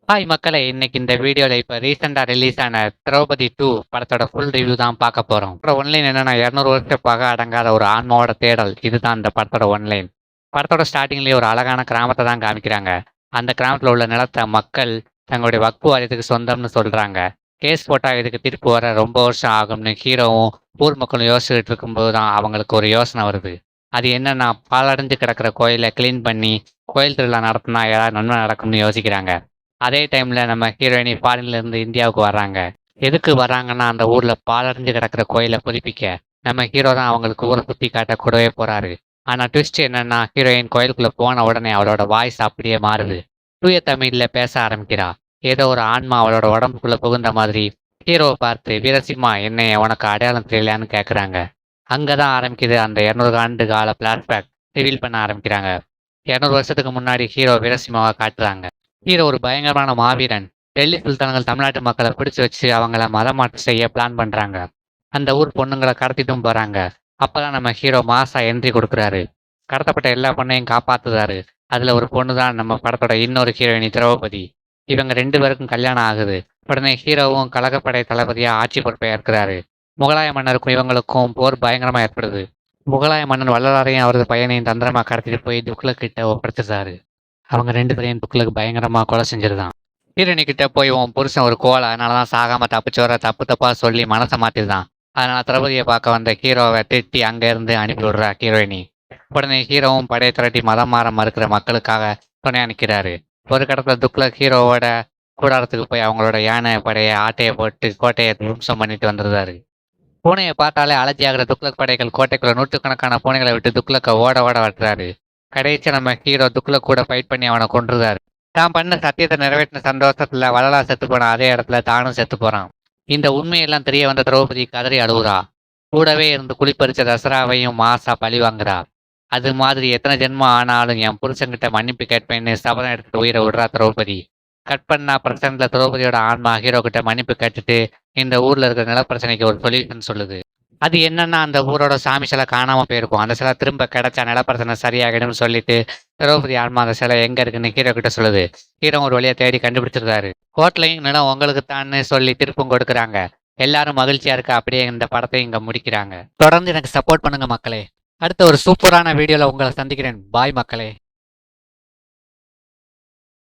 Hi மக்களே! இன்னைக்கு இந்த வீடியோல இப்ப ரீசென்ட்டா ரிலீஸ் ஆன திரௌபதி 2 படத்தோட ஃபுல் ரிவ்யூ தான் பார்க்க போறோம். அப்புறம் ஒன்லைன் என்னன்னா 200 வருஷ பகை அடங்காத ஒரு ஆன்மாவோட தேடல். இதுதான் இந்த படத்தோட ஒன்லைன். படத்தோட ஸ்டார்ட்டிங்லயே ஒரு அழகான கிராமத்த தான் காமிக்கிறாங்க. அந்த கிராமத்துல உள்ள நிலத்த மக்கள் தங்களுடைய வக்பு வாரியத்துக்கு சொந்தம்னு சொல்றாங்க. கேஸ் போட்டா இதுக்கு தீர்ப்பு வர ரொம்ப வருஷம் ஆகும்னு ஹீரோவும், ஊர் மக்களும் யோசிச்சுட்டு இருக்கும்போது தான் அவங்களுக்கு ஒரு யோசனை வருது. அது என்னன்னா, பாழடைஞ்சு கிடக்கிற கோயில கிளீன் பண்ணி, கோயில் திருவிழா நடத்துனா ஏதாவது நன்மை நடக்கும்னு யோசிக்கிறாங்க. அதே டைம்ல நம்ம ஹீரோயினி ஃபாரின்ல இருந்து இந்தியாவுக்கு வர்றாங்க. எதுக்கு வர்றாங்கன்னா, அந்த ஊர்ல பாழடைஞ்சு கிடக்கிற கோயில புதுப்பிக்க. நம்ம ஹீரோ தான் அவங்களுக்கு ஊர சுத்தி காட்ட கூடவே போறாரு. ஆனா ட்விஸ்ட் என்னன்னா, ஹீரோயின் கோயிலுக்குள்ள போன உடனே அவளோட வாய்ஸ் அப்படியே மாறுது. தூய தமிழ்ல பேச ஆரம்பிக்கிறா. ஏதோ ஒரு ஆன்மா அவளோட உடம்புக்குள்ள புகுந்த மாதிரி. ஹீரோவை பார்த்து, "வீரசிம்மா, என்னைய உனக்கு அடையாளம் தெரியலையான்னு?" கேட்குறாங்க. அங்கதான் ஆரம்பிக்குது அந்த 200 ஆண்டு கால பிளாஷ்பேக் ரிவீல் பண்ண ஆரம்பிக்கிறாங்க. 200 வருஷத்துக்கு முன்னாடி ஹீரோ வீரசிம்மாவ காட்டுறாங்க. ஹீரோ ஒரு பயங்கரமான மாவீரன். டெல்லி சுல்தான்கள் தமிழ்நாட்டு மக்கள பிடிச்சு வச்சு அவங்கள மதமாற்றம் செய்ய பிளான் பண்றாங்க. அந்த ஊர் பொண்ணுங்கள கடத்திட்டும் போறாங்க. அப்பதான் நம்ம ஹீரோ மாஸா என்ட்ரி குடுக்குறாரு. கடத்தப்பட்ட எல்லா பொண்ணையும் காப்பாத்துறாரு. அதுல ஒரு பொண்ணு தான் நம்ம படத்தோட இன்னொரு ஹீரோயினி திரௌபதி. இவங்க 2 பேருக்கும் கல்யாணம் ஆகுது. உடனே ஹீரோவும் கழகப்படை தளபதியா ஆட்சி பொறுப்பை ஏற்கிறாரு. முகலாய மன்னருக்கும் இவங்களுக்கும் போர் பயங்கரமா ஏற்படுது. முகலாய மன்னன் வள்ளலாரையும் அவரது பையனையும் தந்திரமா கடத்திட்டு போய் துக்ளக் கிட்ட ஒப்படைச்சிடுறாரு. அவங்க 2 பேரையும் துக்ளக் பயங்கரமா கொலை செஞ்சிருதான். ஹீரோயினி கிட்ட போய் உன் புருஷன் ஒரு கோழை, அதனாலதான் சாகாம தப்பிச்சு வர தப்பு தப்பா சொல்லி மனச மாத்திருதான். அதனால திரௌபதியை பார்க்க வந்த ஹீரோவை திட்டி அங்க இருந்து அனுப்பி விடுறா ஹீரோயினி. உடனே ஹீரோவும் படையை திரட்டி மதம் மாற மறுக்கிற மக்களுக்காக துணையா நிக்கிறாரு. ஒரு கடத்துல துக்ளக் ஹீரோவோட கூடாரத்துக்கு போய் அவங்களோட யானை படைய ஆட்டைய போட்டு கோட்டையை துவம்சம் பண்ணிட்டு வந்துருந்தாரு. பூனையை பார்த்தாலே அலர்ஜியாகிற துக்ளக் படைகள் கோட்டைக்குள்ள நூற்றுக்கணக்கான பூனைகளை விட்டு துக்ளக்கை ஓட ஓட வட்டுறாரு. கடைசியா நம்ம ஹீரோ துக்ளக் கூட ஃபைட் பண்ணி அவனை கொன்றுறாரு. தான் பண்ண சத்தியத்தை நிறைவேற்றின சந்தோஷத்துல வள்ளலார் செத்து போன அதே இடத்துல தானும் செத்து போறான். இந்த உண்மையெல்லாம் தெரிய வந்த திரௌபதி கதறி அழுவுறா. கூடவே இருந்து குளிப்பறிச்ச தசராவையும் மாசா பழி வாங்குறா. அது மாதிரி எத்தனை ஜென்மம் ஆனாலும் என் புருஷன்கிட்ட மன்னிப்பு கேட்பேன்னு சபதம் எடுத்துட்டு உயிரை விடுறா திரௌபதி. கட் பண்ணா பிரசன்ட்ல திரௌபதியோட ஆன்மா ஹீரோ கிட்ட மன்னிப்பு கேட்டுட்டு இந்த ஊர்ல இருக்கிற நிலப்பிரச்சனைக்கு ஒரு சொல்யூஷன் சொல்லுது. அது என்னன்னா, அந்த ஊரோட சாமி சிலை காணாம போயிருக்கும். அந்த சிலை திரும்ப கிடைச்சா நிலப்பிரச்சனை சரியாகிடும்னு சொல்லிட்டு, திரௌபதி ஆன்மா அந்த சிலை எங்க இருக்குன்னு ஹீரோ கிட்ட சொல்லுது. ஹீரோ ஒரு வழியா தேடி கண்டுபிடிச்சிருந்தாரு. கோர்ட்லயும் நிலம் உங்களுக்கு தான்னு சொல்லி தீர்ப்பும் கொடுக்குறாங்க. எல்லாரும் மகிழ்ச்சியா இருக்க அப்படியே இந்த படத்தை இங்க முடிக்கிறாங்க. தொடர்ந்து எனக்கு சப்போர்ட் பண்ணுங்க மக்களே. அடுத்த ஒரு சூப்பரான வீடியோல உங்களை சந்திக்கிறேன். பாய் மக்களே.